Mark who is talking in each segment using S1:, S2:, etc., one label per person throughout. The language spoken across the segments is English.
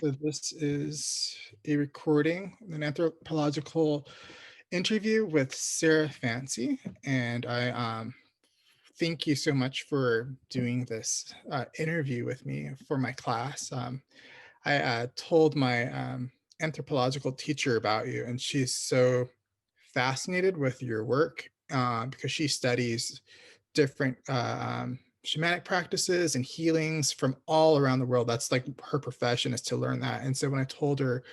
S1: So this is a recording, an anthropological interview with Sara Fancy, and I thank you so much for doing this interview with me for my class. I told my anthropological teacher about you, and she's so fascinated with your work because she studies different shamanic practices and healings from all around the world. That's like her profession, is to learn that. And so when I told her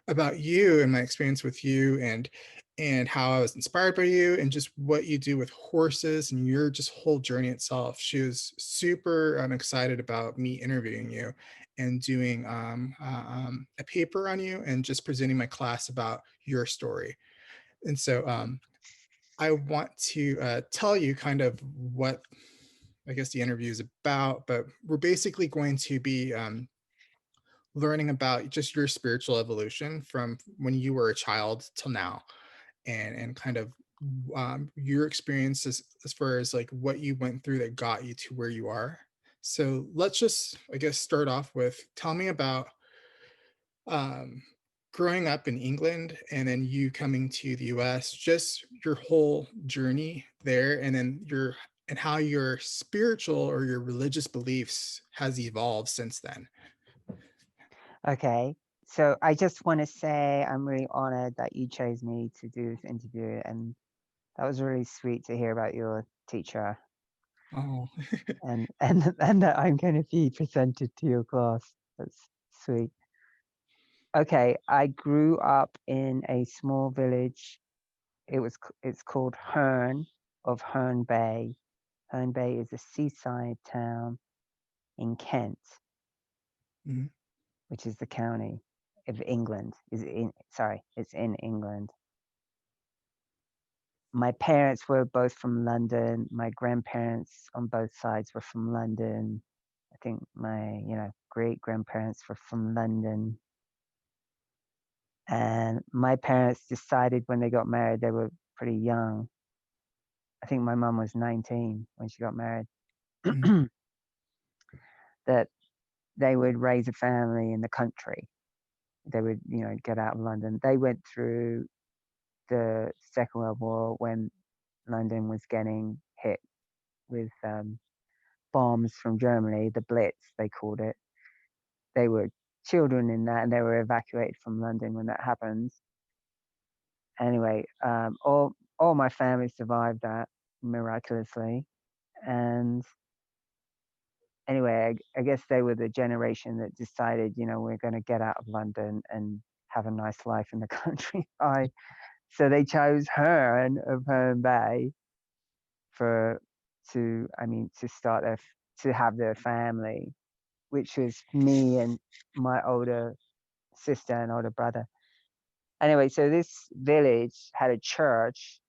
S1: about you and my experience with you and how I was inspired by you and just what you do with horses and your just whole journey itself, she was super excited about me interviewing you and doing a paper on you and just presenting my class about your story. And so I want to tell you kind of what I guess the interview is about, but we're basically going to be learning about just your spiritual evolution from when you were a child till now, and kind of your experiences as far as like what you went through that got you to where you are. So let's just, I guess, start off with tell me about um, growing up in England and then you coming to the US, just your whole journey there, and then your and how your spiritual or your religious beliefs has evolved since then.
S2: Okay. So I just want to say I'm really honored that you chose me to do this interview. And that was really sweet to hear about your teacher
S1: Oh,
S2: and that I'm going to be presented to your class. That's sweet. Okay. I grew up in a small village. It's called Herne Bay. Herne Bay is a seaside town in Kent,
S1: mhm,
S2: which is the county of England. It's in England. My parents were both from London. My grandparents on both sides were from London. I think my, great grandparents were from London. And my parents decided when they got married, they were pretty young. I think my mum was 19 when she got married,
S1: mhm,
S2: that they would raise a family in the country. They would, get out of London. They went through the Second World War when London was getting hit with bombs from Germany, the Blitz, they called it. They were children in that, and they were evacuated from London when that happened. Anyway, all my family survived that miraculously, and anyway, I guess they were the generation that decided, we're going to get out of London and have a nice life in the countryside. So they chose Herne Bay for to have their family, which was me and my older sister and older brother. Anyway, so this village had a church.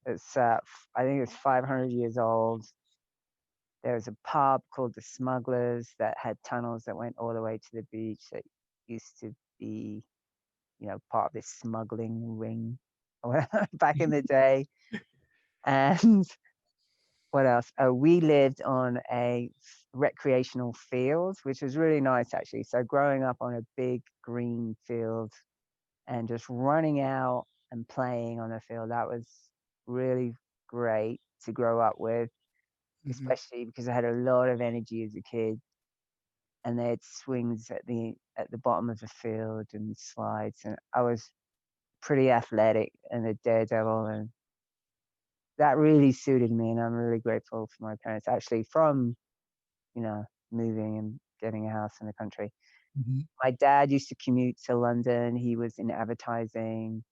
S2: It's I think it's 500 years old. There was a pub called the Smugglers that had tunnels that went all the way to the beach. That used to be, part of this smuggling ring back in the day. And what else? Oh, we lived on a recreational field, which was really nice actually. So growing up on a big green field and just running out and playing on the field, that was really great to grow up with,
S1: mhm,
S2: especially because I had a lot of energy as a kid. And they had swings at the bottom of the field and slides, and I was pretty athletic and a daredevil, and that really suited me. And I'm really grateful for my parents actually from moving and getting a house in the country.
S1: mhm.
S2: My dad used to commute to London. He was in advertising,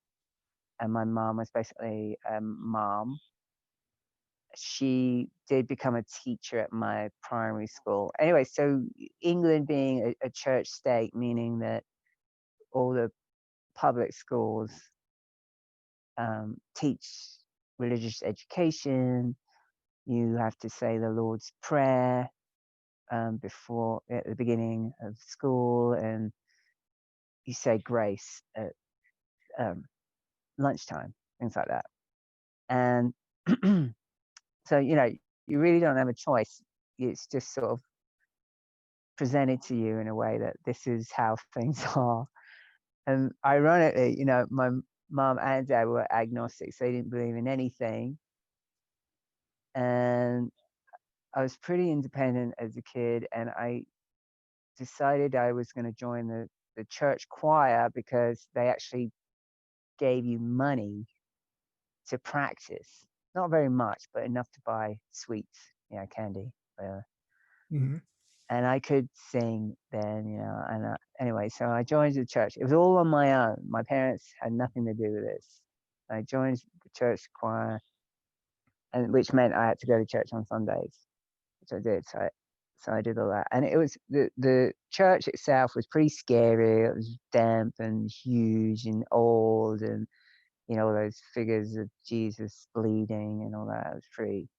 S2: and my mom was basically mom. She did become a teacher at my primary school. Anyway, so England being a church state, meaning that all the public schools teach religious education. You have to say the Lord's Prayer before at the beginning of school, and you say grace at um, lunchtime, things like that. And so, you really don't have a choice. It's just sort of presented to you in a way that this is how things are. And ironically, my mom and dad were agnostics. They didn't believe in anything. And I was pretty independent as a kid. And I decided I was going to join the church choir because they actually gave you money to practice. Not very much, but enough to buy sweets, candy. Uh,
S1: Hmm.
S2: and I could sing then, And anyway, so I joined the church. It was all on my own. My parents had nothing to do with this. I joined the church choir, and which meant I had to go to church on Sundays, which I did. So I did all that, and it was the church itself was pretty scary. It was damp and huge and old, and all those figures of Jesus bleeding and all that. It was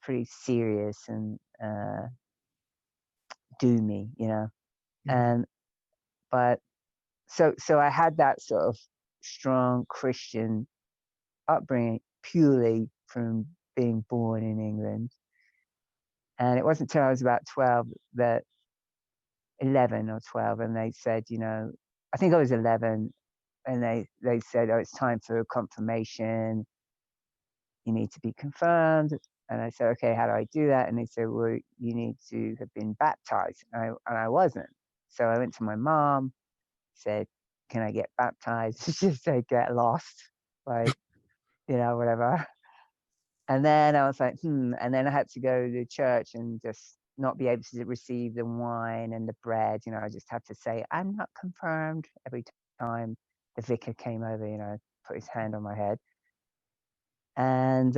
S2: pretty serious and doomy.
S1: Hmm.
S2: And but so I had that sort of strong Christian upbringing purely from being born in England. And it wasn't until I was about 12 that 11 or 12, and they said, I think I was 11, and they said, oh, it's time for confirmation. You need to be confirmed. And I said, okay, how do I do that? And they said, well, you need to have been baptized. And I wasn't. So I went to my mom, said, can I get baptized? She said, get lost, like, whatever. And then I was like, And then I had to go to church and just not be able to receive the wine and the bread. I just had to say, I'm not confirmed every time the vicar came over, put his hand on my head. And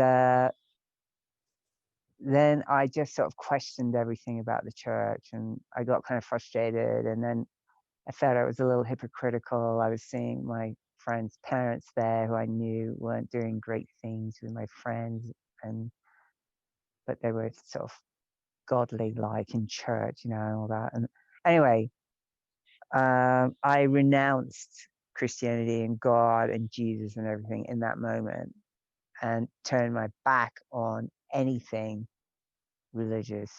S2: then I just sort of questioned everything about the church, and I got kind of frustrated. And then I felt I was a little hypocritical. I was seeing my friends' parents there who I knew weren't doing great things with my friends, and but they were sort of godly like in church, and all that. And anyway, I renounced Christianity and God and Jesus and everything in that moment, and turned my back on anything religious.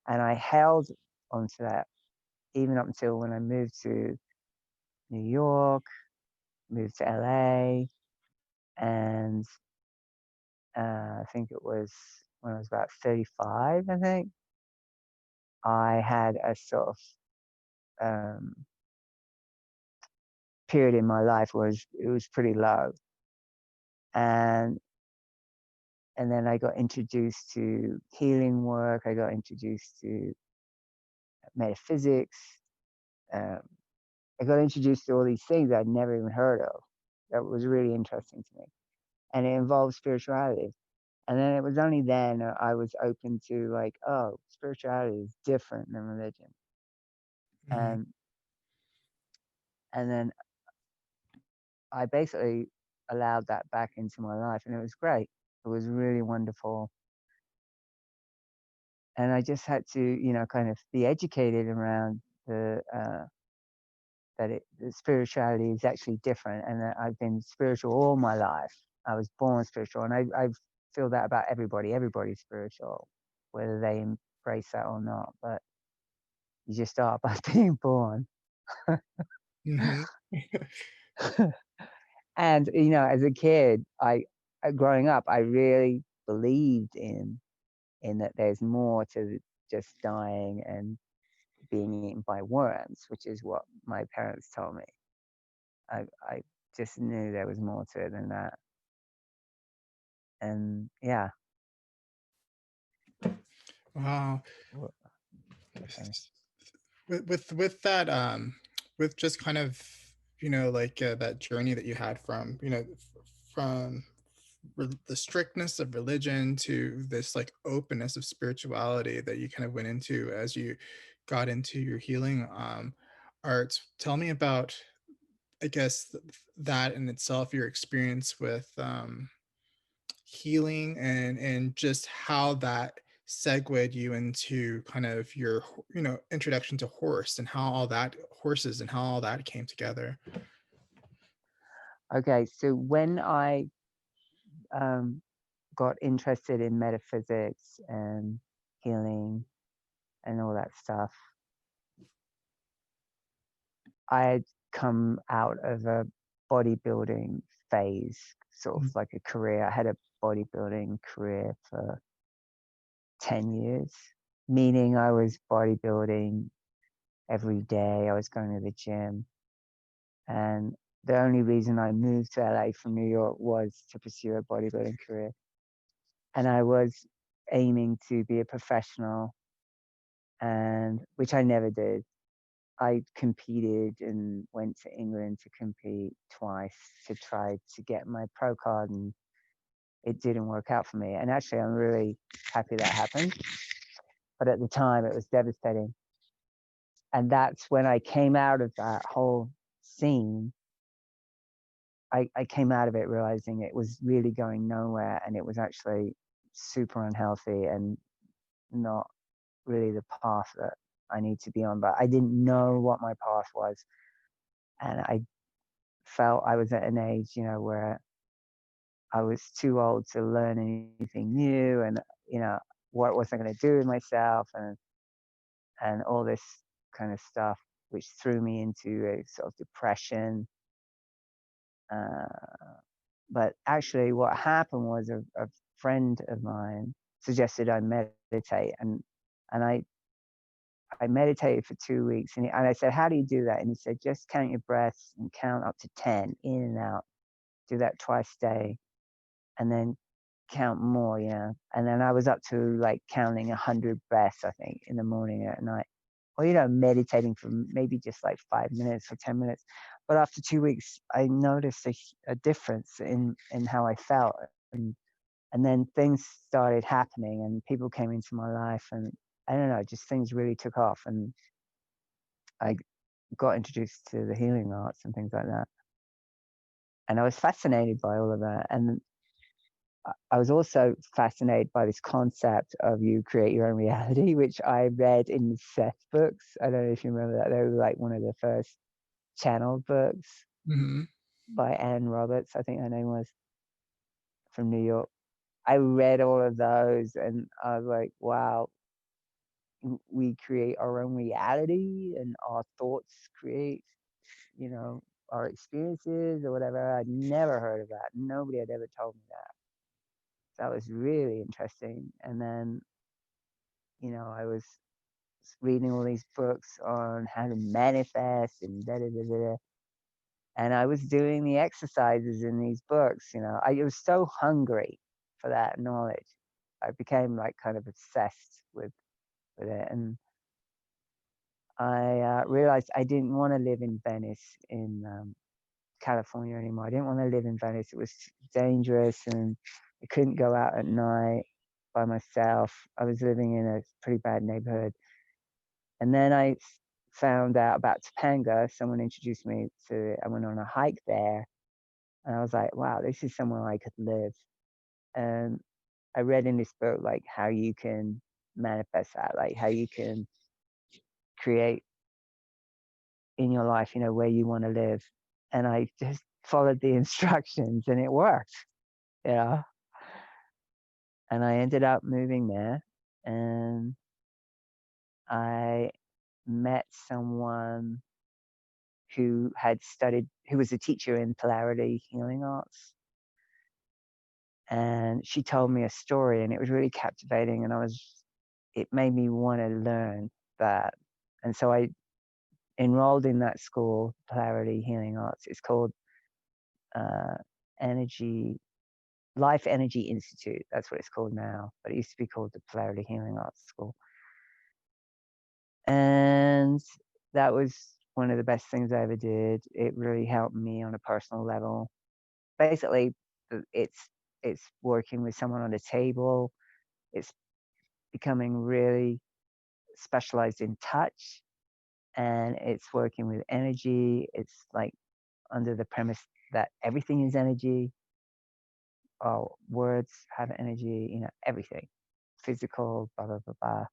S2: And I held onto that even up until when I moved to New York, moved to LA, and I think it was when I was about 35, I think, I had a sort of um, period in my life was it was pretty low, and then I got introduced to healing work. I got introduced to metaphysics. Um, I got introduced to all these things I'd never even heard of. That was really interesting to me, and it involved spirituality. And then it was only then I was open to like, oh, spirituality is different than religion,
S1: Hmm.
S2: and then I basically allowed that back into my life, and it was great. It was really wonderful. And I just had to, kind of be educated around the spirituality is actually different, and that I've been spiritual all my life. I was born spiritual, and I feel that about everybody. Everybody's spiritual, whether they embrace that or not. But you just start by being born.
S1: Hmm.
S2: And as a kid, growing up, I really believed in that there's more to just dying and being eaten by worms, which is what my parents told me. I just knew there was more to it than that. And yeah.
S1: Wow.
S2: Well, okay.
S1: With that with just kind of like that journey that you had from from the strictness of religion to this like openness of spirituality that you kind of went into as you got into your healing arts. Tell me about, I guess, that in itself, your experience with healing, and just how that segued you into kind of your introduction to horse, and how all that horses and how all that came together.
S2: Okay, so when I um, got interested in metaphysics and healing and all that stuff, I had come out of a bodybuilding phase, sort of
S1: Mhm.
S2: like a career. I had a bodybuilding career for 10 years, meaning I was bodybuilding every day. I was going to the gym. And the only reason I moved to LA from New York was to pursue a bodybuilding career. And I was aiming to be a professional, and which I never did. I competed and went to England to compete twice to try to get my pro card, and it didn't work out for me. And actually, I'm really happy that happened. But at the time, it was devastating. And that's when I came out of that whole scene. I came out of it realizing it was really going nowhere, and it was actually super unhealthy and not really the path that I need to be on. But I didn't know what my path was. And I felt I was at an age, where I was too old to learn anything new, and you know, what was I going to do with myself, and all this kind of stuff, which threw me into a sort of depression. Uh, but actually, what happened was a friend of mine suggested I meditate, and I meditated for 2 weeks, and I said, "How do you do that?" And he said, "Just count your breaths and count up to 10 in and out. Do that twice a day, and then count more, And then I was up to like counting 100 breaths, I think, in the morning and at night. Or, meditating for maybe just like 5 minutes or 10 minutes. But after 2 weeks, I noticed a difference in how I felt. And, and then things started happening, and people came into my life, and I don't know, just things really took off. And I got introduced to the healing arts and things like that. And I was fascinated by all of that. And I was also fascinated by this concept of you create your own reality, which I read in the Seth books. I don't know if you remember that. They were like one of the first channel books
S1: Mhm.
S2: by Anne Roberts, I think her name was, from New York. I read all of those, and I was like, wow, we create our own reality, and our thoughts create, you know, our experiences or whatever. I'd never heard of that. Nobody had ever told me that. That was really interesting. And then, I was reading all these books on how to manifest and da da da da. And I was doing the exercises in these books. I was so hungry for that knowledge. I became like kind of obsessed with it, and I realized I didn't want to live in Venice, in California anymore. I didn't want to live in Venice. It was dangerous, and I couldn't go out at night by myself. I was living in a pretty bad neighborhood. And then I found out about Topanga. Someone introduced me to it. I went on a hike there, and I was like, wow, this is somewhere I could live. And I read in this book, like, how you can manifest that, like, how you can create in your life, where you want to live. And I just followed the instructions, and it worked, you know. And I ended up moving there, and I met someone who was a teacher in polarity healing arts. And she told me a story, and it was really captivating. And it made me want to learn that. And so I enrolled in that school, Polarity Healing Arts. It's called uh, Energy Life Energy Institute. That's what it's called now, but it used to be called the Polarity Healing Arts School. And that was one of the best things I ever did. It really helped me on a personal level. Basically, it's working with someone on a table. It's becoming really specialized in touch, and it's working with energy. It's like under the premise that everything is energy. All words have energy, everything, physical, blah blah blah blah.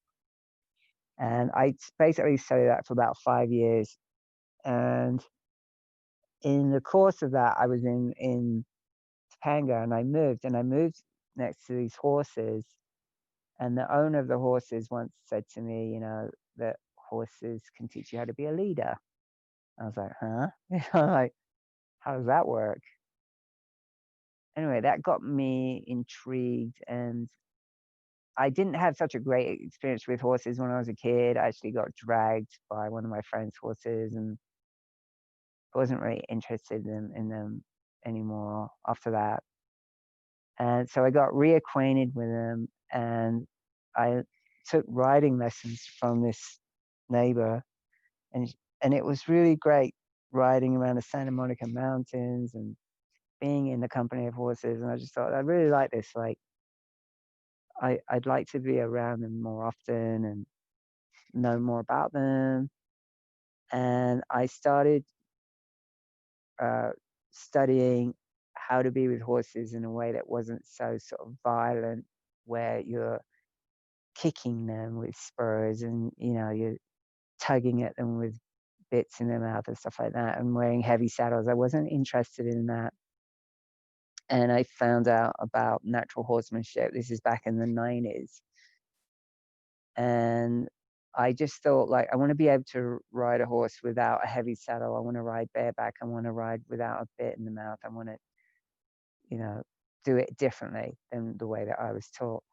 S2: And I basically studied that for about 5 years. And in the course of that, I was in Topanga, and I moved next to these horses. And the owner of the horses once said to me, that horses can teach you how to be a leader. I was like, huh? Like, how does that work? Anyway, that got me intrigued, and I didn't have such a great experience with horses when I was a kid. I actually got dragged by one of my friend's horses, and I wasn't really interested in them anymore after that. And so I got reacquainted with them, and I took riding lessons from this neighbor, and and it was really great riding around the Santa Monica Mountains and being in the company of horses. And I just thought I really like this. Like I'd like to be around them more often and know more about them. And I started uh, studying how to be with horses in a way that wasn't so sort of violent, where you're kicking them with spurs and you're tugging at them with bits in their mouth and stuff like that, and wearing heavy saddles. I wasn't interested in that. And I found out about natural horsemanship. This is back in the 90s. And I just thought, like, I want to be able to ride a horse without a heavy saddle. I want to ride bareback. I want to ride without a bit in the mouth. I want to, you know, do it differently than the way that I was taught.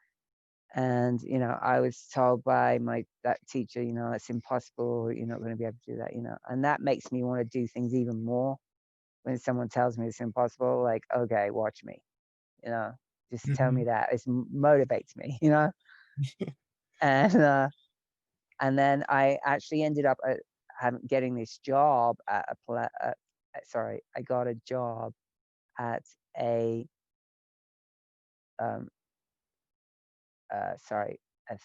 S2: And I was told by my that teacher, it's impossible. You're not going to be able to do that. And that makes me want to do things even more. When someone tells me it's impossible, like, okay, watch me. You know, just tell me
S1: Mhm.
S2: that. It motivates me. And and then I actually ended up getting this job at sorry, I got a job at a um, sorry, a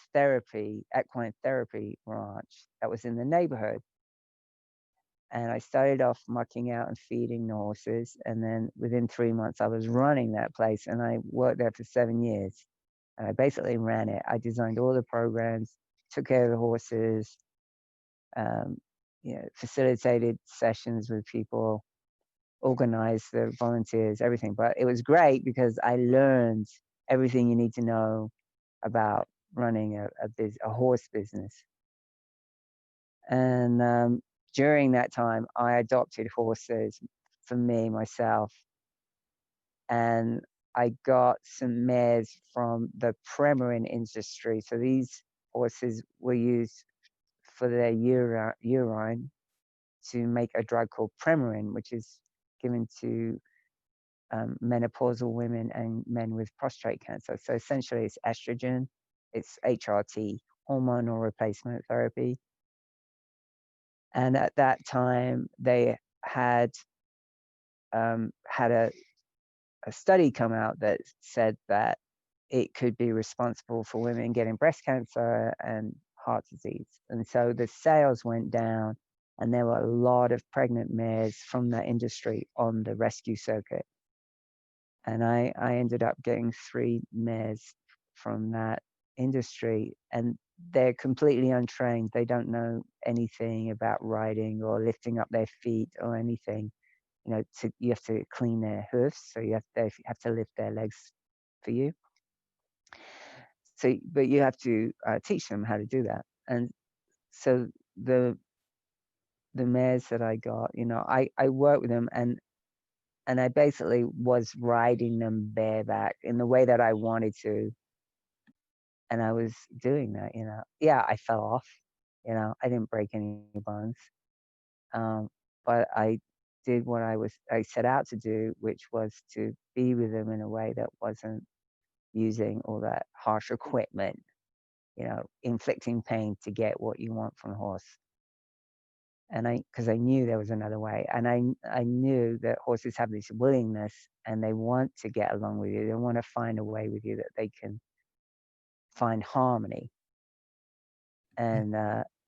S2: equine therapy ranch that was in the neighborhood. And I started off mucking out and feeding the horses. And then within 3 months, I was running that place, and I worked there for 7 years. And I basically ran it. I designed all the programs, took care of the horses, um, facilitated sessions with people, organized the volunteers, everything. But it was great because I learned everything you need to know about running a horse business. And during that time, I adopted horses for me myself, and I got some mares from the Premarin industry. So these horses were used for their urine to make a drug called Premarin, which is given to menopausal women and men with prostate cancer. So essentially, it's estrogen, it's HRT, hormonal replacement therapy. And at that time, they had a study come out that said that it could be responsible for women getting breast cancer and heart disease. And so the sales went down, and there were a lot of pregnant mares from that industry on the rescue circuit. And I ended up getting 3 mares from that industry, and they're completely untrained. They don't know anything about riding or lifting up their feet or anything. You have to clean their hoofs, so you have to lift their legs for you. So, but you have to teach them how to do that. And so the mares that I got, I worked with them, and I basically was riding them bareback in the way that I wanted to, and I was doing that. Yeah, I fell off. I didn't break any bones, um, but I did what I set out to do, which was to be with them in a way that wasn't using all that harsh equipment, inflicting pain to get what you want from a horse. And because I knew there was another way, and I knew that horses have this willingness, and they want to get along with you. They want to find a way with you that they can find harmony. And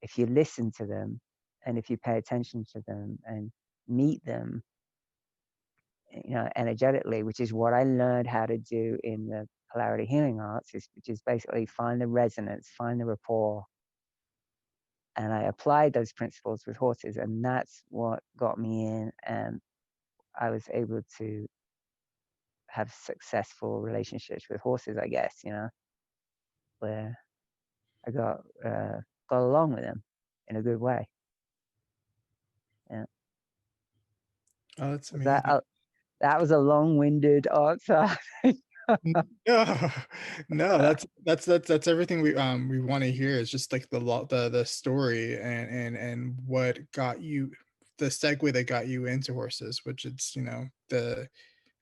S2: if you listen to them, and if you pay attention to them and meet them, energetically, which is what I learned how to do in the polarity healing arts, which is basically find the resonance, find the rapport. And I applied those principles with horses, and that's what got me in. And I was able to have successful relationships with horses, I guess, where I got along with them in a good way. Yeah.
S1: Oh, that's
S2: Was that
S1: amazing.
S2: a that was a long-winded answer.
S1: No, no, that's everything we wanna hear is just, like, the story and what got you the segue that got you into horses, which it's, the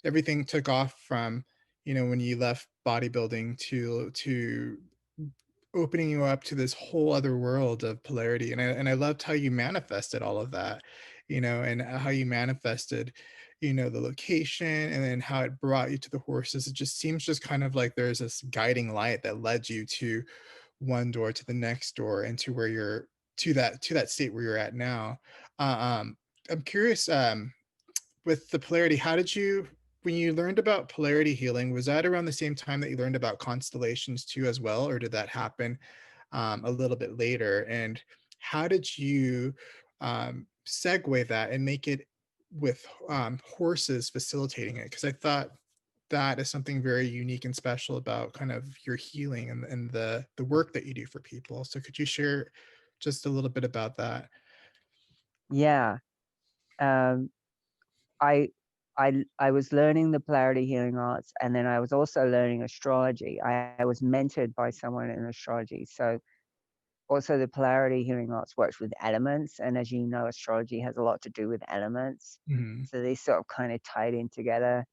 S1: everything took off from, when you left bodybuilding to opening you up to this whole other world of polarity, and I loved how you manifested all of that, and how you manifested, the location, and then how it brought you to the horses. It just seems just kind of like there's this guiding light that led you to one door to the next door and to where you're to that state where you're at now. I'm curious, with the polarity, how did you when you learned about polarity healing, was that around the same time that you learned about constellations too as well, or did that happen, a little bit later? And how did you, segue that and make it with, horses facilitating it? Because I thought that is something very unique and special about kind of your healing and the work that you do for people. So could you share just a little bit about that?
S2: Yeah, um, I I was learning the polarity healing arts, and then I was also learning astrology. I was mentored by someone in astrology, so also the polarity healing arts works with elements, and as you know, astrology has a lot to do with elements,
S1: Mhm,
S2: so they sort of kinda tied in together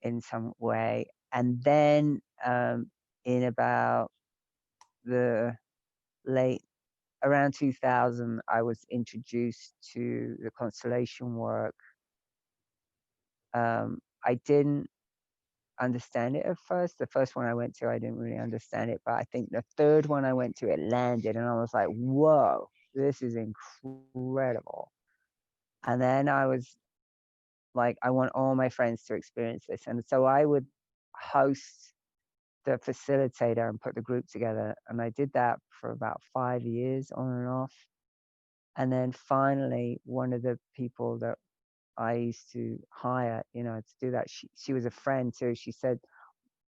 S2: in some way, and then, in about the late around 2000, I was introduced to the constellation work. I didn't understand it at first. The first one I went to, I didn't really understand it, but I think the third one I went to, it landed, and I was like, "Whoa, this is incredible." And then I was like, "I want all my friends to experience this." And so I would host the facilitator and put the group together, and I did that for about 5 years on and off. And then finally, one of the people that I used to hire, to do that, she was a friend too. She said,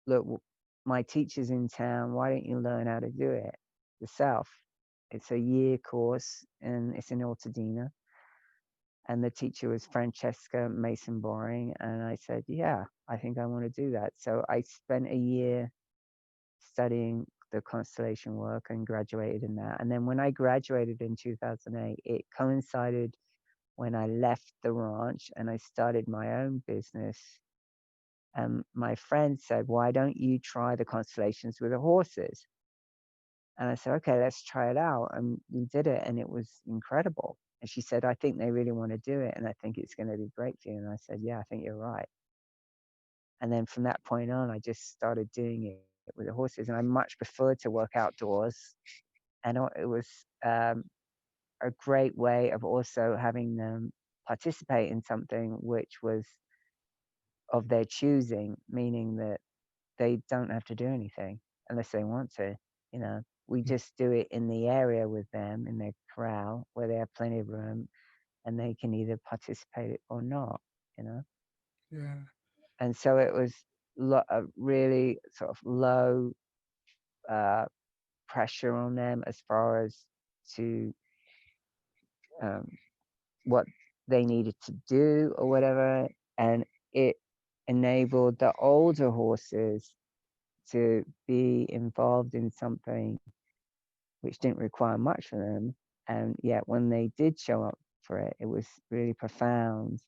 S2: "Look, my teacher's in town. Why don't you learn how to do it yourself? It's a year course and it's in Altadena." And the teacher was Francesca Mason Boring. And I said, "Yeah, I think I want to do that." So I spent a year studying the constellation work and graduated in that. And then when I graduated in 2008, it coincided when I left the ranch and I started my own business. And my friend said, "Why don't you try the constellations with the horses?" And I said, "Okay, let's try it out." And we did it and it was incredible. And she said, "I think they really want to do it and I think it's going to be great for you." And I said, "Yeah, I think you're right." And then from that point on, I just started doing it with the horses. And I much preferred to work outdoors. And it was a great way of also having them participate in something which was of their choosing, meaning that they don't have to do anything unless they want to. You know, we
S1: mm,
S2: just do it in the area with them in their corral where they have plenty of room and they can either participate or not, you know.
S1: yeah,
S2: And so it was really sort of low uh, pressure on them as far as to um, what they needed to do or whatever. And it enabled the older horses to be involved in something which didn't require much from them. And yet, when they did show up for it, it was really profound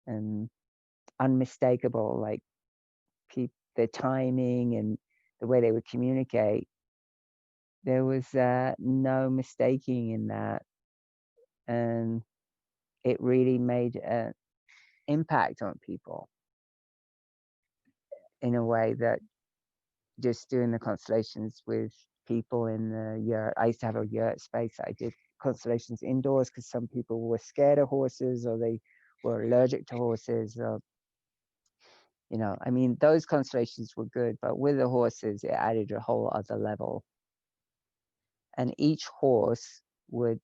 S2: and unmistakable. Like their timing and the way they would communicate, there was no mistaking in that, and it really made an impact on people in a way that just doing the constellations with people in the yurt. I used to have a yurt space. I did constellations indoors because some people were scared of horses or they were allergic to horses. Or, I mean, those constellations were good, but with the horses, it added a whole other level. And each horse would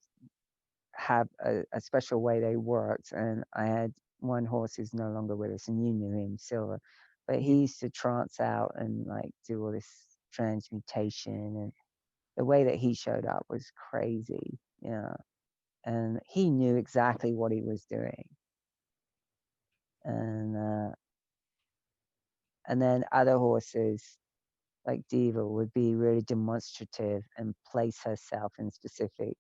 S2: have a special way they worked. And I had one horse who's no longer with us, and you knew him, Silver, but
S1: yeah,
S2: he used to trance out and like do all this transmutation, and the way that he showed up was crazy, and he knew exactly what he was doing. and then other horses like Diva would be really demonstrative and place herself in specific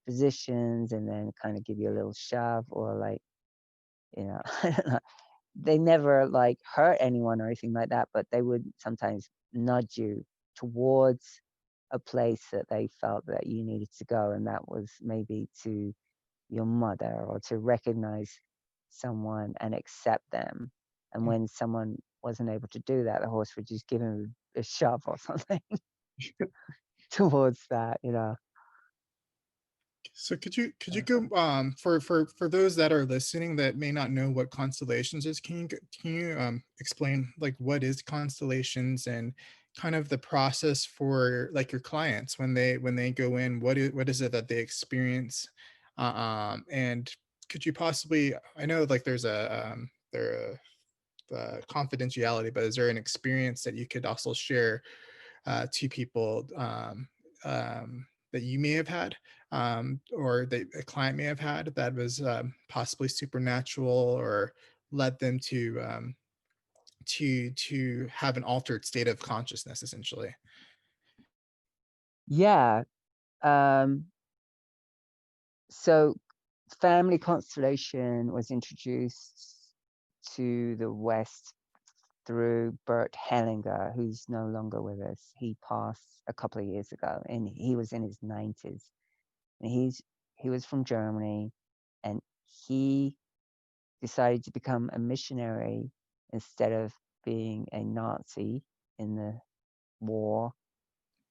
S2: positions and then kind of give you a little shove or like, I don't know. They never like hurt anyone or anything like that, but they would sometimes nudge you towards a place that they felt that you needed to go. And that was maybe to your mother or to recognize someone and accept them. And
S1: Mm.
S2: when someone wasn't able to do that, the horse would just give him a shove or something towards that.
S1: So could you
S2: Uh,
S1: go for those that are listening that may not know what constellations is, can you explain like what is constellations and kind of the process for like your clients when they go in, what is it that they experience? And could you possibly, I know like there's a confidentiality, but is there an experience that you could also share to people that you may have had or that a client may have had that was possibly supernatural or led them to have an altered state of consciousness, essentially.
S2: yeah. Um, so family constellation was introduced to the West through Bert Hellinger, who's no longer with us. He passed a couple of years ago, and he was in his 90s. And he was from Germany, and he decided to become a missionary instead of being a Nazi in the war.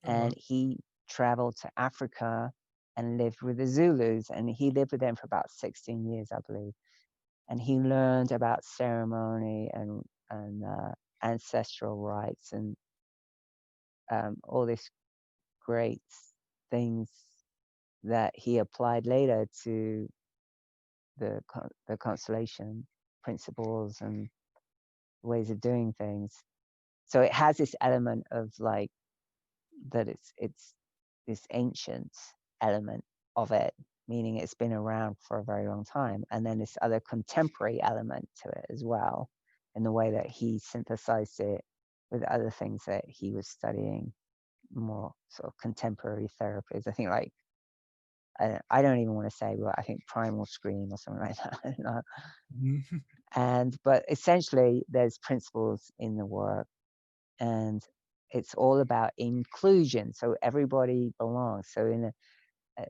S1: Oh, wow.
S2: And he traveled to Africa and lived with the Zulus, and he lived with them for about 16 years, I believe. And he learned about ceremony and ancestral rites and all this great things that he applied later to the constellation principles and ways of doing things. So it has this element of like that it's this ancient element of it, meaning it's been around for a very long time, and then this other contemporary element to it as well, in the way that he synthesized it with other things that he was studying, more sort of contemporary therapies. I think like I don't even want to say, but I think primal scream or something like that.
S1: Mhm.
S2: And but essentially, there's principles in the work, and it's all about inclusion. So everybody belongs. So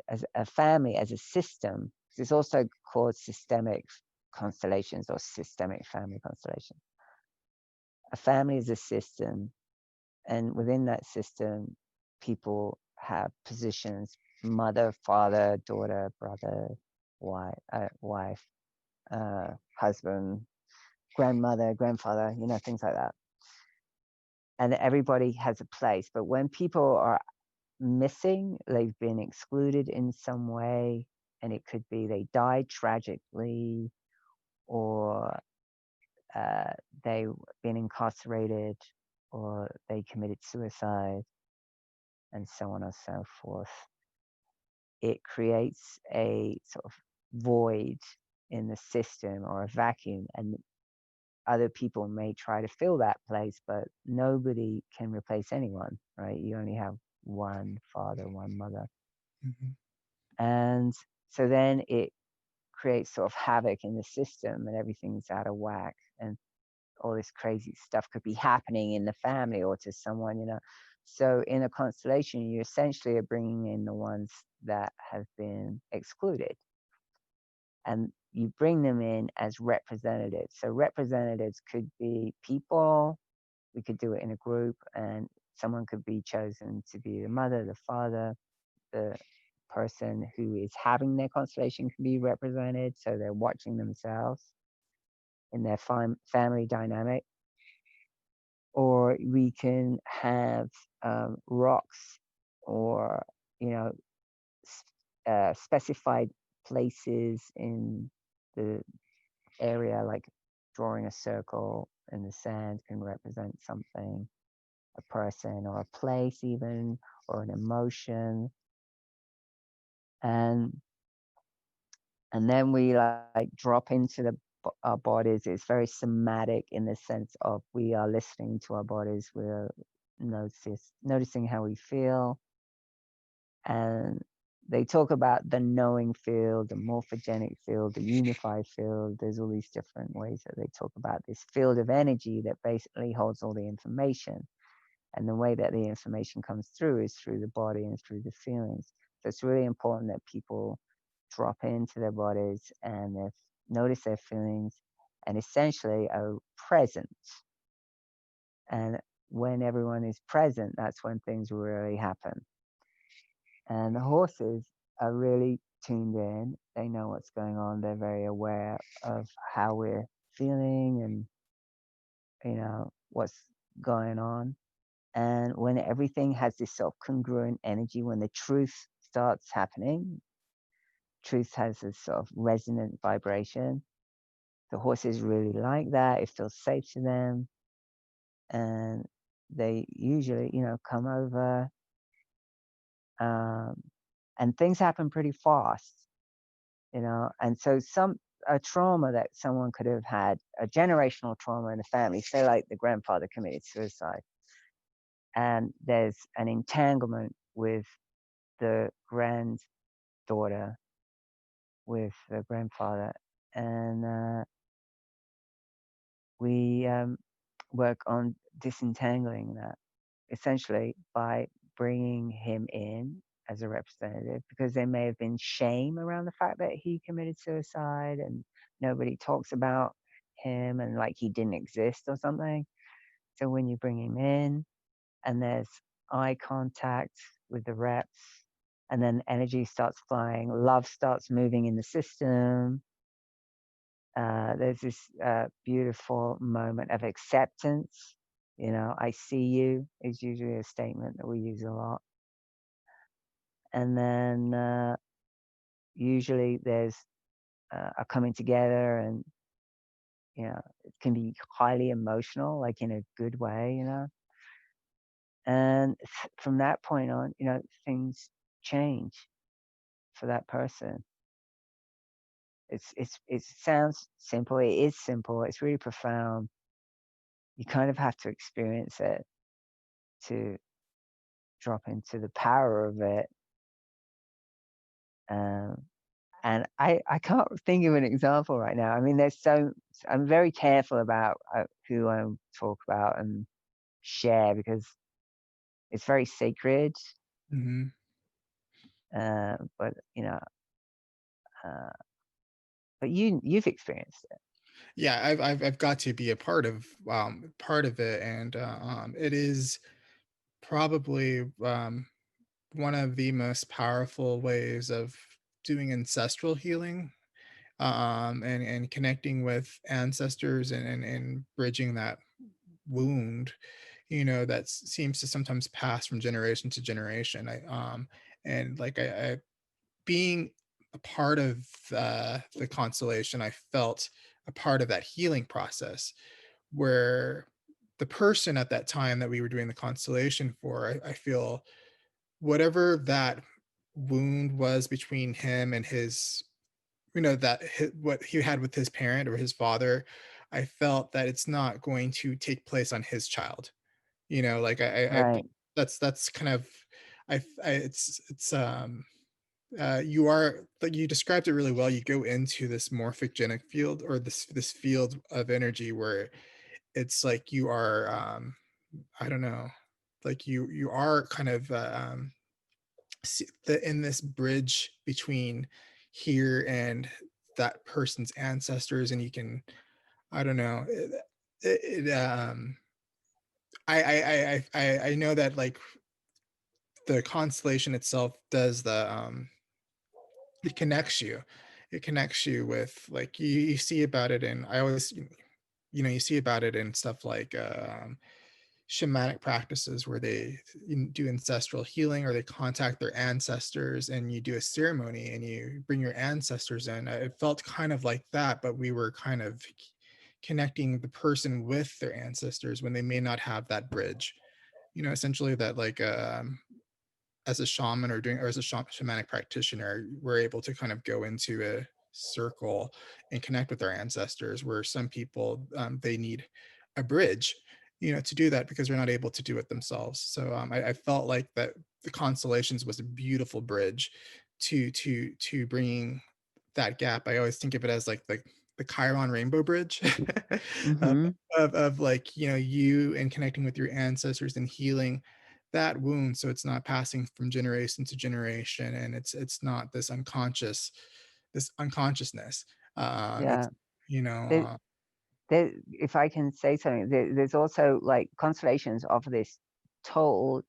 S2: as a family, as a system, it's also called systemic constellations or systemic family constellation. A family is a system, and within that system, people have positions: mother, father, daughter, brother, wife, husband, grandmother, grandfather, things like that. And everybody has a place. But when people are missing, they've been excluded in some way, and it could be they died tragically, or uh, they've been incarcerated, or they committed suicide, and so on and so forth. It creates a sort of void in the system or a vacuum, and other people may try to fill that place, but nobody can replace anyone, right? You only have one father, one mother.
S1: Mhm.
S2: And so then it creates sort of havoc in the system and everything's out of whack. And all this crazy stuff could be happening in the family or to someone. So in a constellation, you essentially are bringing in the ones that have been excluded, and you bring them in as representatives. So representatives could be people. We could do it in a group, and someone could be chosen to be the mother, the father, the person who is having their constellation can be represented. So they're watching themselves in their family dynamic. Or we can have rocks or, you know, specified places in the area, like drawing a circle in the sand can represent something, a person or a place, even, or an emotion. And then we like drop into the our bodies. It's very somatic in the sense of we are listening to our bodies. We're noticing how we feel, and they talk about the knowing field, the morphogenic field, the unified field. There's all these different ways that they talk about this field of energy that basically holds all the information. And the way that the information comes through is through the body and through the feelings. So it's really important that people drop into their bodies and notice their feelings and essentially are present. And when everyone is present, that's when things really happen. And the horses are really tuned in. They know what's going on. They're very aware of how we're feeling and, what's going on. And when everything has this sort of congruent energy, when the truth starts happening, truth has this sort of resonant vibration. The horses really like that. It feels safe to them. And they usually, come over, um, and things happen pretty fast. And so a trauma that someone could have had, a generational trauma in the family, say like the grandfather committed suicide, and there's an entanglement with the granddaughter with the grandfather, and we work on disentangling that essentially by bringing him in as a representative, because there may have been shame around the fact that he committed suicide and nobody talks about him and like he didn't exist or something. So when you bring him in and there's eye contact with the reps, and then energy starts flying, love starts moving in the system. There's this beautiful moment of acceptance. I see you is usually a statement that we use a lot. And then usually there's a coming together, and it can be highly emotional, like in a good way. And from that point on, things change for that person. It sounds simple. It is simple. It's really profound. You kind of have to experience it to drop into the power of it. Um, and I can't think of an example right now. I mean, I'm very careful about who I talk about and share because it's very sacred.
S1: Mhm.
S2: But uh, but you've experienced it,
S1: Yeah, I've got to be a part of it, and it is probably one of the most powerful ways of doing ancestral healing, and connecting with ancestors, and bridging that wound, that seems to sometimes pass from generation to generation. And like I being a part of the constellation, I felt a part of that healing process where the person at that time that we were doing the constellation for, I feel whatever that wound was between him and his, what he had with his parent or his father, I felt that it's not going to take place on his child. Like
S2: right?
S1: that's kind of, you are, like, you described it really well. You go into this morphic genic field, or this field of energy where it's like you are, I don't know, like you are kind of in this bridge between here and that person's ancestors, and you can, I don't know, I know that, like, the constellation itself does it connects you. It connects you with, like, you see about it, and I always, you see about it in stuff like shamanic practices where they do ancestral healing, or they contact their ancestors and you do a ceremony and you bring your ancestors in. It felt kind of like that, but we were kind of connecting the person with their ancestors when they may not have that bridge. Essentially that, like, as a shaman, or as a shamanic practitioner, we're able to kind of go into circle and connect with our ancestors, where some people, they need a bridge, to do that because they're not able to do it themselves. So I felt like that the constellations was a beautiful bridge to bringing that gap. I always think of it as like the Chiron Rainbow Bridge of,
S2: Mhm.
S1: of like, you and connecting with your ancestors and healing that wound, so it's not passing from generation to generation, and it's not this unconsciousness. It's
S2: Yeah.
S1: you know
S2: There, there, if I can say something, there's also like constellations offer this total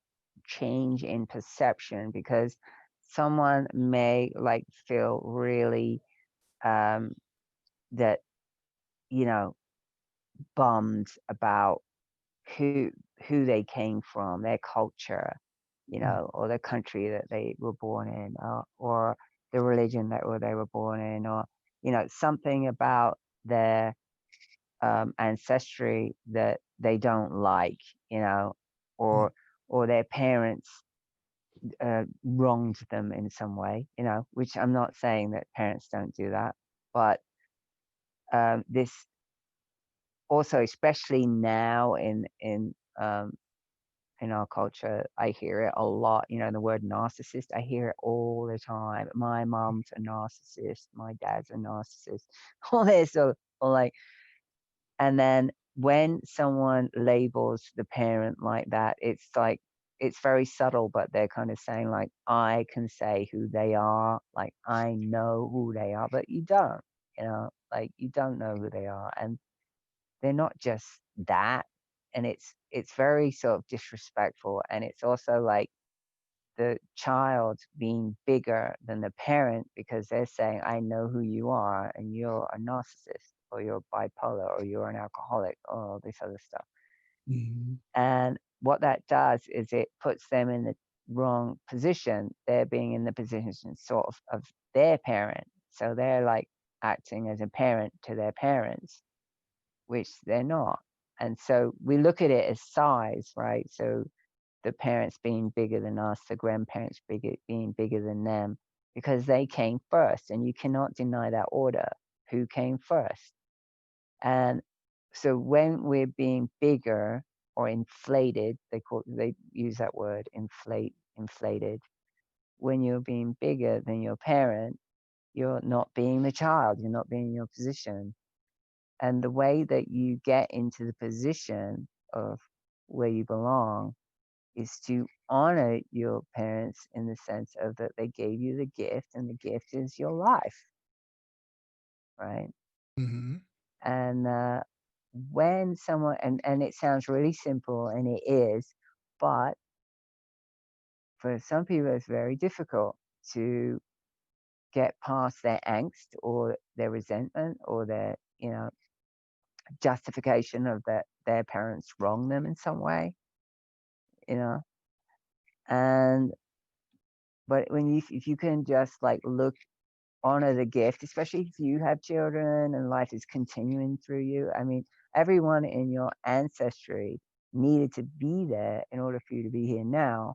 S2: change in perception because someone may like feel really um that you know bummed about who who they came from, their culture,
S1: Mm,
S2: or the country that they were born in, or the religion that they were born in, or something about their ancestry that they don't like, you know,
S1: mm,
S2: or their parents wronged them in some way, which I'm not saying that parents don't do that, but this also, especially now in our culture, I hear it a lot. The word narcissist, I hear it all the time. My mom's a narcissist, my dad's a narcissist, all this, or like, and then when someone labels the parent like that, it's like, it's very subtle, but they're kind of saying, like, I can say who they are, like, I know who they are, but you don't, like, you don't know who they are. And they're not just that. And it's very sort of disrespectful. And it's also like the child being bigger than the parent because they're saying, I know who you are, and you're a narcissist, or you're bipolar, or you're an alcoholic, or all this other stuff.
S1: mhm,
S2: And what that does is it puts them in the wrong position. They're being in the position sort of their parent. So they're like acting as a parent to their parents, which they're not. And so we look at it as size, right? So the parents being bigger than us, the grandparents being bigger than them, because they came first, and you cannot deny that order. Who came first? And so when we're being bigger or inflated, they use that word, inflated. When you're being bigger than your parent, you're not being the child. You're not being in your position. And the way that you get into the position of where you belong is to honor your parents in the sense of that they gave you the gift, and the gift is your life, right?
S1: mhm,
S2: And when someone, and it sounds really simple, and it is, but for some people, it's very difficult to get past their angst or their resentment or their, justification of that their parents wronged them in some way, you know. And but if you can just like look, honor the gift, especially if you have children and life is continuing through you. I mean, everyone in your ancestry needed to be there in order for you to be here now.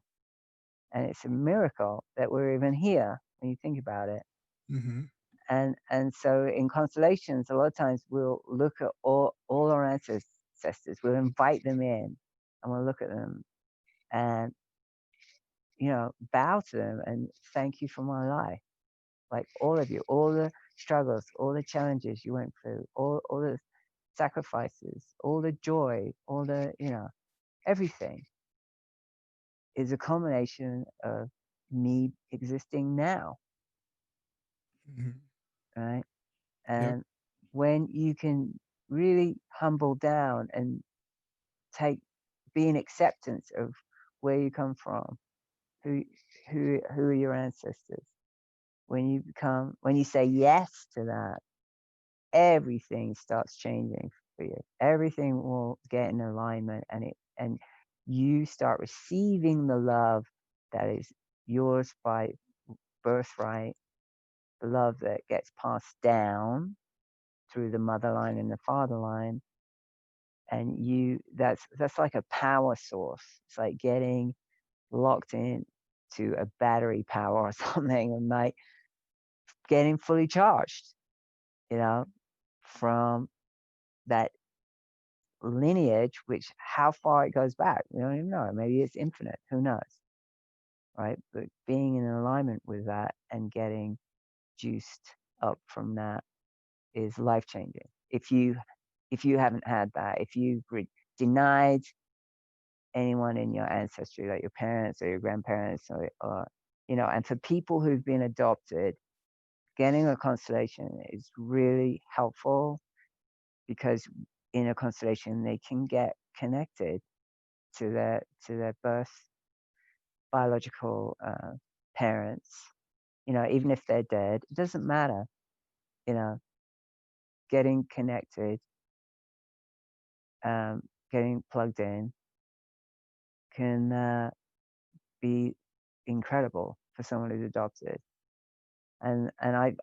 S2: And it's a miracle that we're even here when you think about it.
S1: mhm,
S2: And so in constellations, a lot of times we'll look at all our ancestors, we'll invite them in, and we'll look at them and bow to them and thank you for my life. Like all of you, all the struggles, all the challenges you went through, all the sacrifices, all the joy, all the, everything is a combination of me existing now,
S1: mhm.
S2: right?
S1: Yep.
S2: And when you can really humble down and take, be in acceptance of where you come from, who who are your ancestors. When you say yes to that, everything starts changing for you. Everything will get in alignment, and you start receiving the love that is yours by birthright, the love that gets passed down through the mother line and the father line. And that's like a power source. It's like getting locked in to a battery power or something, and like getting fully charged, you know, from that lineage, which how far it goes back, we don't even know. Maybe it's infinite, who knows, right? But being in alignment with that and getting juiced up from that is life changing. If you haven't had that, if you've denied anyone in your ancestry, like your parents or your grandparents, or and for people who've been adopted, getting a constellation is really helpful because in a constellation they can get connected to their birth biological parents. Even if they're dead, it doesn't matter. You know, getting connected, getting plugged in can be incredible for someone who's adopted. And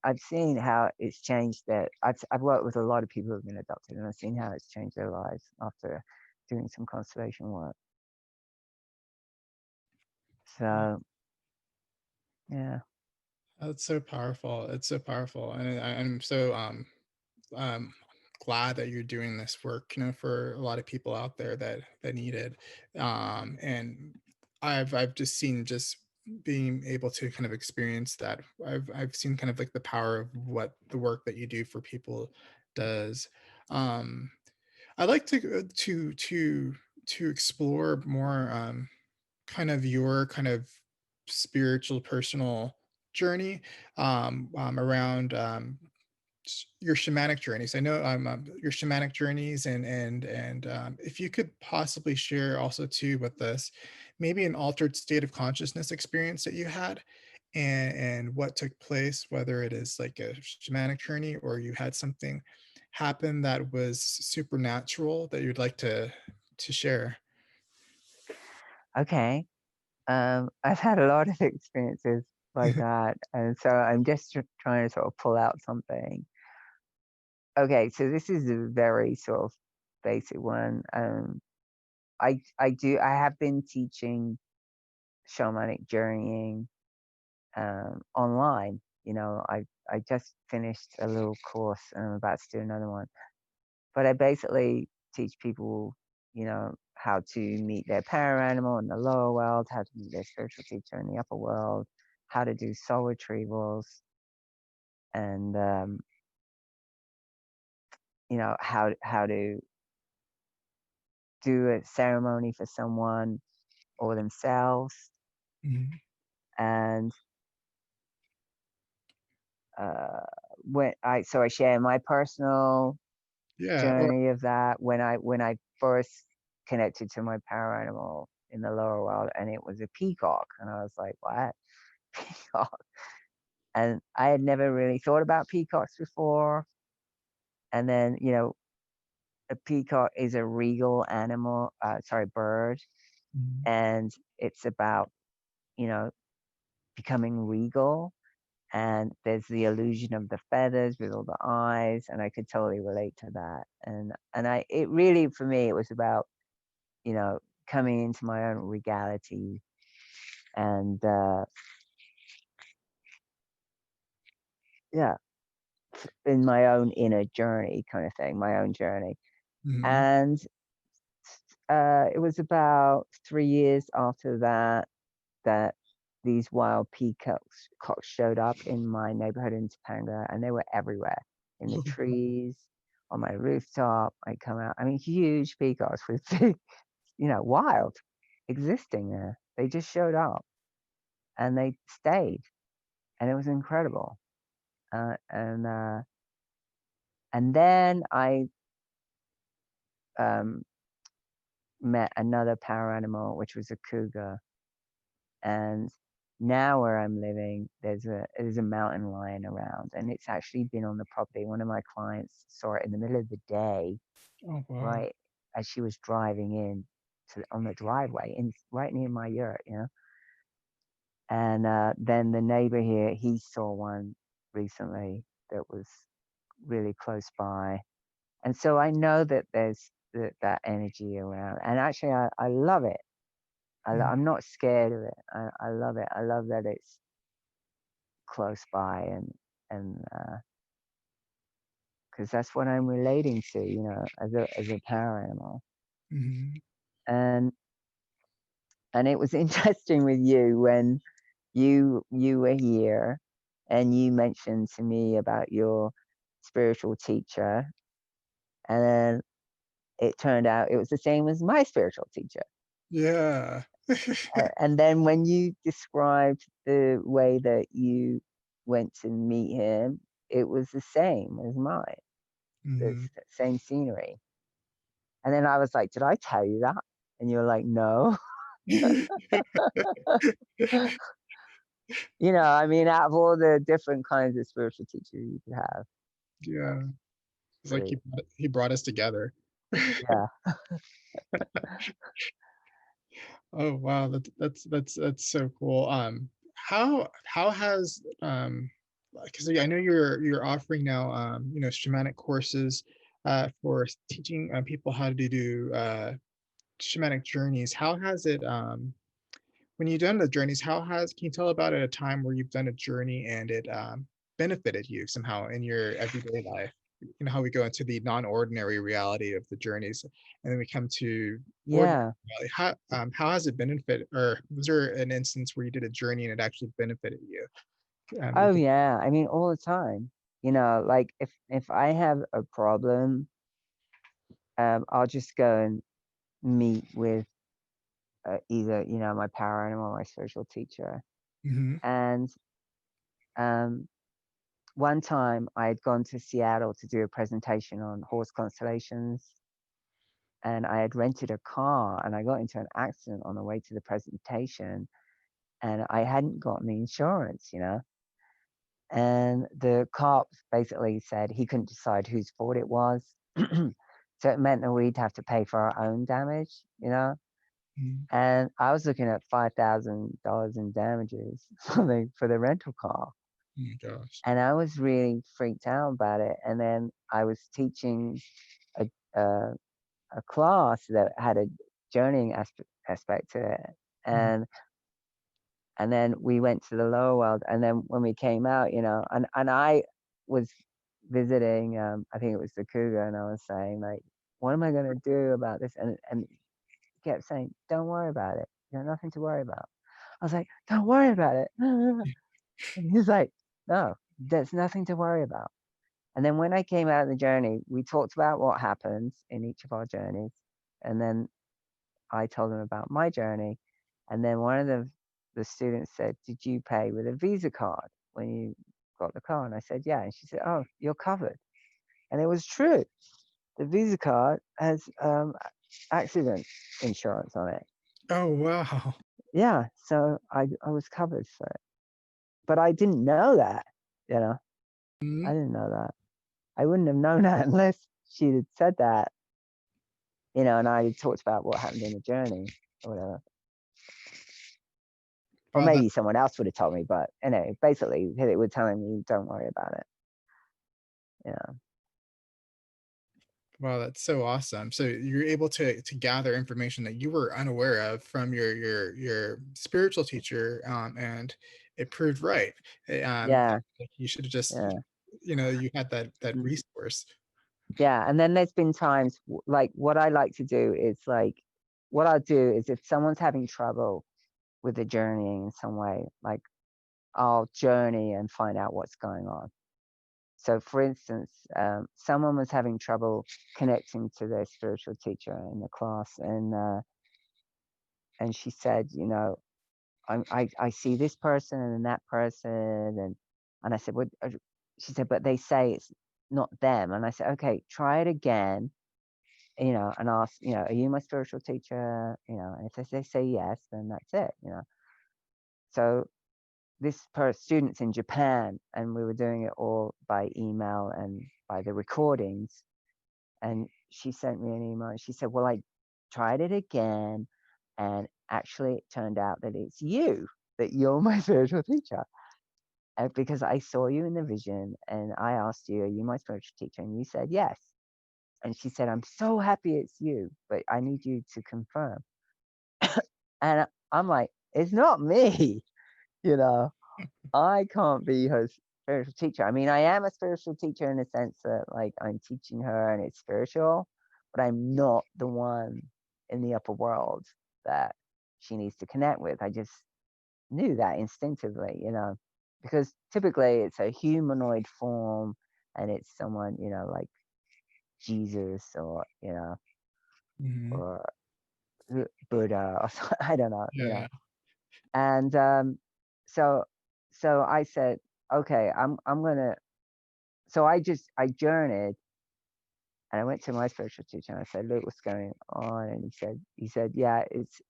S2: I've seen how it's changed that I've worked with a lot of people who've been adopted, and I've seen how it's changed their lives after doing some constellation work.
S1: Wow,
S2: So yeah.
S1: that's so powerful. It's so powerful, and I'm so um glad that you're doing this work, for a lot of people out there that need it. And I've just seen, just being able to kind of experience that. I've seen kind of like the power of what the work that you do for people does. Um I'd like to explore more, kind of your kind of spiritual personal journey, around, your shamanic journeys. I know, your shamanic journeys, and if you could possibly share also too with us, maybe an altered state of consciousness experience that you had, and what took place, whether it is like a shamanic journey or you had something happen that was supernatural that you'd like to share.
S2: Okay. I've had a lot of experiences like that, and so I'm just trying to sort of pull out something. Okay, so this is a very sort of basic one. I have been teaching shamanic journeying online. I just finished a little course and I'm about to do another one. But I basically teach people, how to meet their power animal in the lower world, how to meet their spiritual teacher in the upper world, how to do soul retrievals, and how to do a ceremony for someone or themselves.
S1: Mhm.
S2: And uh, I share my personal
S1: Yeah, or
S2: journey of that when I first connected to my power animal in the lower world, and it was a peacock, and I was like, what? Peacock? And I had never really thought about peacocks before. And then, a peacock is a regal animal, sorry, bird,
S1: Mhm.
S2: and it's about, you know, becoming regal. And there's the illusion of the feathers with all the eyes, and I could totally relate to that. And it really, for me, it was about, you know, coming into my own regality and yeah, in my own inner journey kind of thing, my own journey.
S1: Mhm.
S2: And it was about 3 years after that that these wild peacocks showed up in my neighborhood in Topanga, and they were everywhere in the trees, on my rooftop. I come out, I mean, huge peacocks with big, wild, existing there. They just showed up and they stayed, and it was incredible. And then I um, met another power animal, which was a cougar. And now where I'm living, there's a mountain lion around, and it's actually been on the property. One of my clients saw it in the middle of the day,
S1: Oh, wow.
S2: right as she was driving in on the driveway, in right near my yurt. And then the neighbor here, he saw one recently that was really close by. And so I know that there's that energy around. And actually, I love it.
S1: Mhm.
S2: I'm not scared of it. I love it. I love that it's close by. and because that's what I'm relating to, as a power animal.
S1: Mhm.
S2: And it was interesting with you when you were here and you mentioned to me about your spiritual teacher, and then it turned out it was the same as my spiritual teacher.
S1: Yeah.
S2: And then when you described the way that you went to meet him, it was the same as mine, the
S1: Mhm.
S2: same scenery. And then I was like, "Did I tell you that?" And you're like, "No." I mean, out of all the different kinds of spiritual teachers you could have,
S1: Yeah. It's like
S2: really,
S1: he brought us together.
S2: yeah,
S1: Oh, wow, that's so cool. How has, because I know you're offering now, shamanic courses, for teaching, people how to do, shamanic journeys. How has it, when you've done the journeys, can you tell about a time where you've done a journey and it, benefited you somehow in your everyday life? You know how we go into the non-ordinary reality of the journeys, and then we come to ordinary
S2: yeah.
S1: reality. How has it benefited, or was there an instance where you did a journey and it actually benefited you?
S2: Oh
S1: With the
S2: yeah. I mean, all the time. Like if I have a problem, I'll just go and meet with either my power animal or my spiritual teacher.
S1: Mhm,
S2: And um, one time I had gone to Seattle to do a presentation on horse constellations, and I had rented a car, and I got into an accident on the way to the presentation, and I hadn't gotten the insurance. And the cop basically said he couldn't decide whose fault it was. So it meant that we'd have to pay for our own damage.
S1: mhm.
S2: And I was looking at $5,000 in damages for the rental car.
S1: Oh my gosh.
S2: And I was really freaked out about it. And then I was teaching a, a, a class that had a journeying aspect to it.
S1: Mhm,
S2: And then we went to the lower world, and then when we came out, and I was visiting, I think it was the cougar, and I was saying like, what am I going to do about this? And he kept saying, don't worry about it, nothing to worry about. I was like, don't worry about it. And he's like, no, there's nothing to worry about. And then when I came out of the journey, we talked about what happens in each of our journeys, and then I told him about my journey. And then one of the students said, did you pay with a Visa card when you got the car? And I said, yeah. And she said, oh, you're covered. And it was true. The Visa card has accident insurance on it.
S1: oh, wow.
S2: Yeah. So I was covered for it. But I didn't know that, you know, I
S1: Mhm.
S2: didn't know that. I wouldn't have known that unless she had said that, and I had talked about what happened in the journey or whatever. Or
S1: Wow,
S2: maybe someone else would have told me, but basically they were telling me, don't worry about it. Yeah.
S1: wow, that's so awesome. So you're able to gather information that you were unaware of from your spiritual teacher, and it proved right.
S2: Yeah.
S1: Like you should have just,
S2: Yeah.
S1: you had that resource.
S2: Yeah. And then there's been times like what I like to do is like, what I'll do is if someone's having trouble with the journeying in some way, like I'll journey and find out what's going on. So, for instance, someone was having trouble connecting to their spiritual teacher in the class, and she said, I see this person and that person, and I said, what? She said, but they say it's not them, and I said, okay, try it again, and ask, are you my spiritual teacher? And if they say yes, then that's it. So this student's in Japan, and we were doing it all by email and by the recordings. And she sent me an email, and she said, well, I tried it again, and actually it turned out that it's you, that you're my spiritual teacher. Because I saw you in the vision, and I asked you, are you my spiritual teacher? And you said yes. And she said, I'm so happy it's you, but I need you to confirm. And I'm like, it's not me, you know. I can't be her. spiritual teacher. I mean, I am a spiritual teacher in the sense that like I'm teaching her and it's spiritual, but I'm not the one in the upper world that she needs to connect with. I just knew that instinctively, because typically it's a humanoid form and it's someone, like Jesus or,
S1: Mhm.
S2: or Buddha or I don't know.
S1: Yeah.
S2: And so so I said, okay, I'm gonna so I journeyed and I went to my spiritual teacher and I said, look, what's going on? And he said, yeah, it's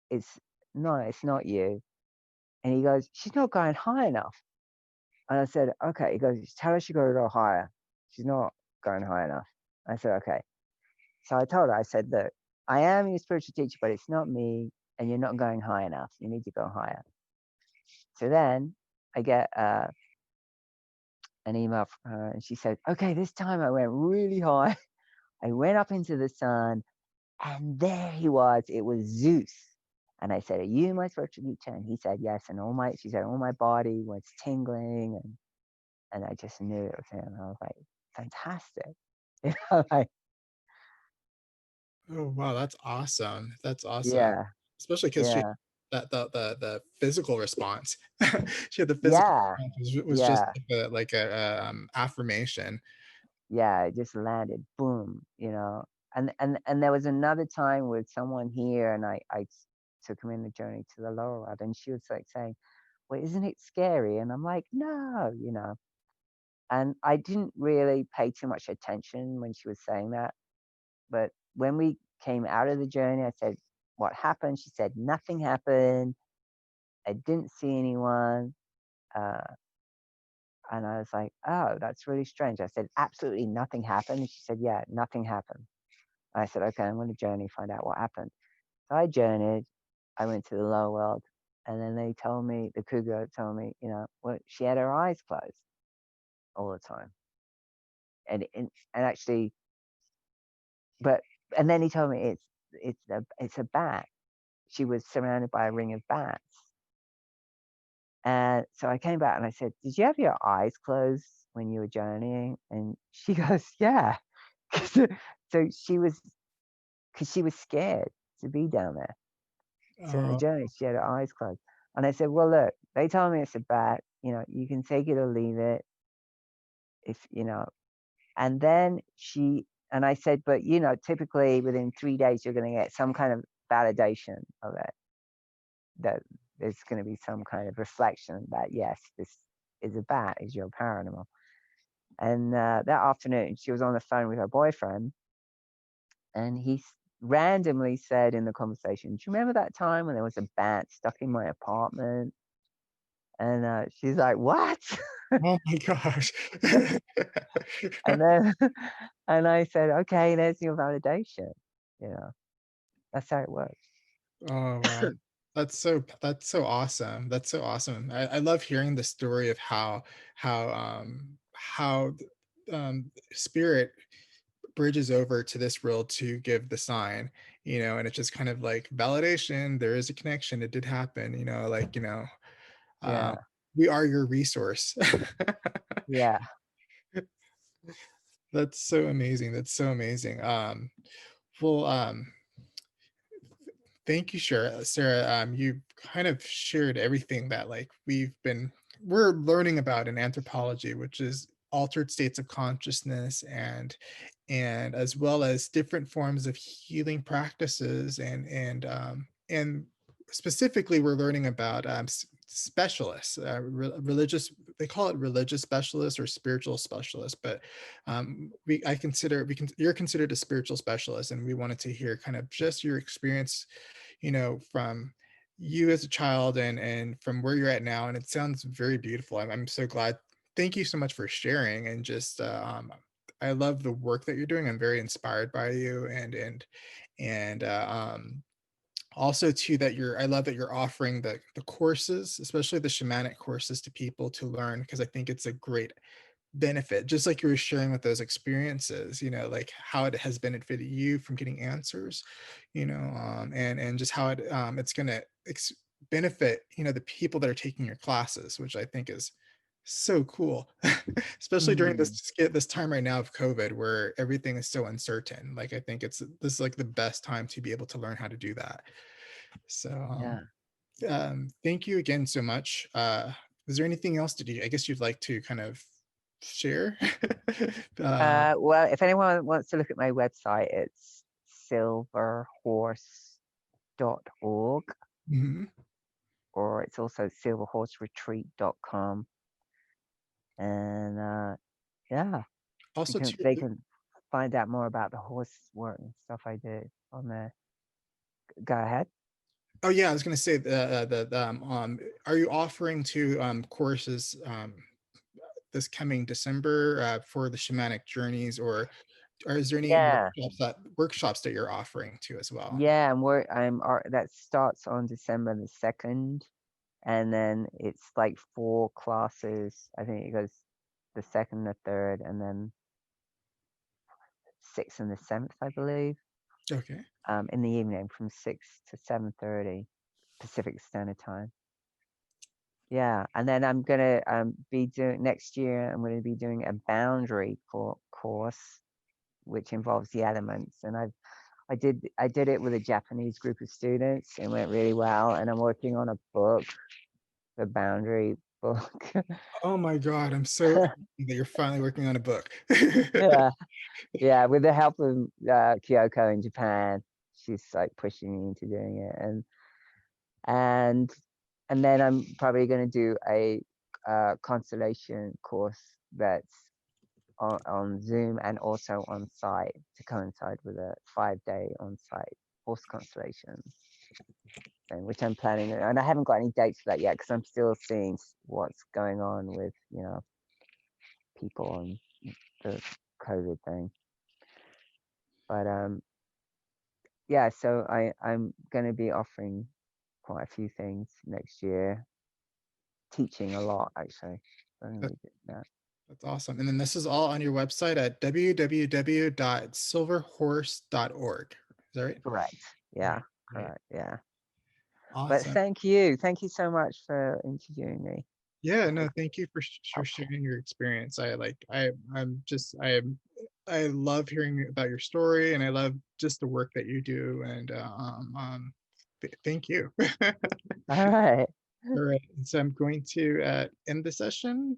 S2: it's not you. And he goes, she's not going high enough. And I said, okay. He goes, tell her she got to go higher. She's not going high enough. I said, okay. So I told her, I said, look, I am your spiritual teacher, but it's not me, and you're not going high enough. You need to go higher. So then I get an email from her, and she said, okay, this time I went really high. I went up into the sun, and there he was. It was Zeus. And I said, are you my spiritual teacher? And he said, yes. And she said, all my body was tingling. And I just knew it was him. I was like, fantastic. Like,
S1: Oh, wow, that's awesome. That's awesome.
S2: yeah,
S1: Especially because she
S2: yeah,
S1: that the physical response. She had the physical
S2: yeah,
S1: response was just
S2: yeah,
S1: affirmation.
S2: yeah. It just landed, boom. And there was another time with someone here, and I took him in the journey to the lower world, and she was like saying, "Well, isn't it scary?" And I'm like, "No." And I didn't really pay too much attention when she was saying that. But when we came out of the journey, I said, "What happened?" She said, "Nothing happened. I didn't see anyone." Uh, and I was like, "Oh, that's really strange." I said, "Absolutely nothing happened." And she said, "Yeah, nothing happened." I said, "Okay, I'm going to journey, find out what happened." So I journeyed. I went to the lower world, and then they told me, the cougar told me, well, she had her eyes closed all the time, and actually, but and then he told me it's a bat. She was surrounded by a ring of bats. And so I came back and I said, "Did you have your eyes closed when you were journeying?" And she goes, "Yeah." So because she was scared to be down there. So in the
S1: Oh,
S2: journey, she had her eyes closed. And I said, "Well, look, they told me it's a bat. You can take it or leave it if." And then and I said, "But, typically within 3 days, you're going to get some kind of validation of it, that there's going to be some kind of reflection that, yes, this is a bat, is your power animal." And that afternoon, she was on the phone with her boyfriend, and randomly said in the conversation, "Do you remember that time when there was a bat stuck in my apartment?" And she's like, "What?"
S1: oh my gosh.
S2: And then, and I said, "Okay, there's your validation." You know, that's how it works.
S1: Oh, wow. That's so awesome. That's so awesome. I love hearing the story of how spirit bridges over to this world to give the sign, and it's just kind of like validation. There is a connection. It did happen, um,
S2: Yeah,
S1: we are your resource.
S2: yeah,
S1: That's so amazing. That's so amazing. Well, thank you, Sarah. You kind of shared everything that like we're learning about in anthropology, which is altered states of consciousness and as well as different forms of healing practices and specifically we're learning about specialists, religious. They call it religious specialists or spiritual specialists, but we can you're considered a spiritual specialist, and we wanted to hear kind of just your experience, from you as a child and from where you're at now. And it sounds very beautiful. I'm so glad. Thank you so much for sharing. And just I love the work that you're doing. I'm very inspired by you, and also too that I love that you're offering the courses, especially the shamanic courses, to people to learn, because I think it's a great benefit, just like you were sharing with those experiences, like how it has benefited you from getting answers, and just how it's going to benefit, the people that are taking your classes, which I think is So cool. Especially during
S2: Mm,
S1: this time right now of COVID where everything is so uncertain. Like, I think this is, like, the best time to be able to learn how to do that. So,
S2: yeah.
S1: thank you again so much. Is there anything else that I guess you'd like to kind of share? Uh,
S2: Well, if anyone wants to look at my website, it's silverhorse.org,
S1: mhm.
S2: or it's also silverhorseretreat.com. And yeah,
S1: Also too
S2: they can find out more about the horse work and stuff I do on there. Go ahead.
S1: oh, yeah, I was gonna say are you offering to, courses, this coming December, for the shamanic journeys, or is there any
S2: Yeah,
S1: workshops that you're offering to as well?
S2: yeah, that starts on December the 2nd, and then it's like 4 classes. I think it goes the 2nd, the 3rd, and then 6th and the 7th, I believe,
S1: Okay.
S2: in the evening from 6 to 7:30 Pacific Standard Time. Yeah, and then I'm gonna be doing next year. I'm going to be doing a boundary course, which involves the elements, and I did it with a Japanese group of students. It went really well, and I'm working on a book, the boundary book.
S1: Oh my god, I'm so happy that you're finally working on a book.
S2: Yeah, yeah, with the help of Kyoko in Japan. She's like pushing me into doing it, and and then I'm probably going to do a constellation course that's on Zoom and also on site to coincide with a 5-day on site horse constellation thing, which I'm planning. And I haven't got any dates for that yet because I'm still seeing what's going on with, people and the COVID thing. But yeah, so I'm going to be offering quite a few things next year, teaching a lot actually. So I'm going
S1: That
S2: to be doing that.
S1: that's awesome, and then this is all on your website at www.silverhorse.org. Is that right?
S2: Correct. Yeah,
S1: Alright, great.
S2: correct. Yeah. But
S1: Awesome.
S2: thank you. Thank you so much for interviewing me.
S1: Yeah,
S2: That
S1: no,
S2: was
S1: thank you for
S2: helpful.
S1: sharing your experience. I love hearing about your story, and I love just the work that you do, and, thank you.
S2: All right.
S1: Alright, so I'm going to, end the session.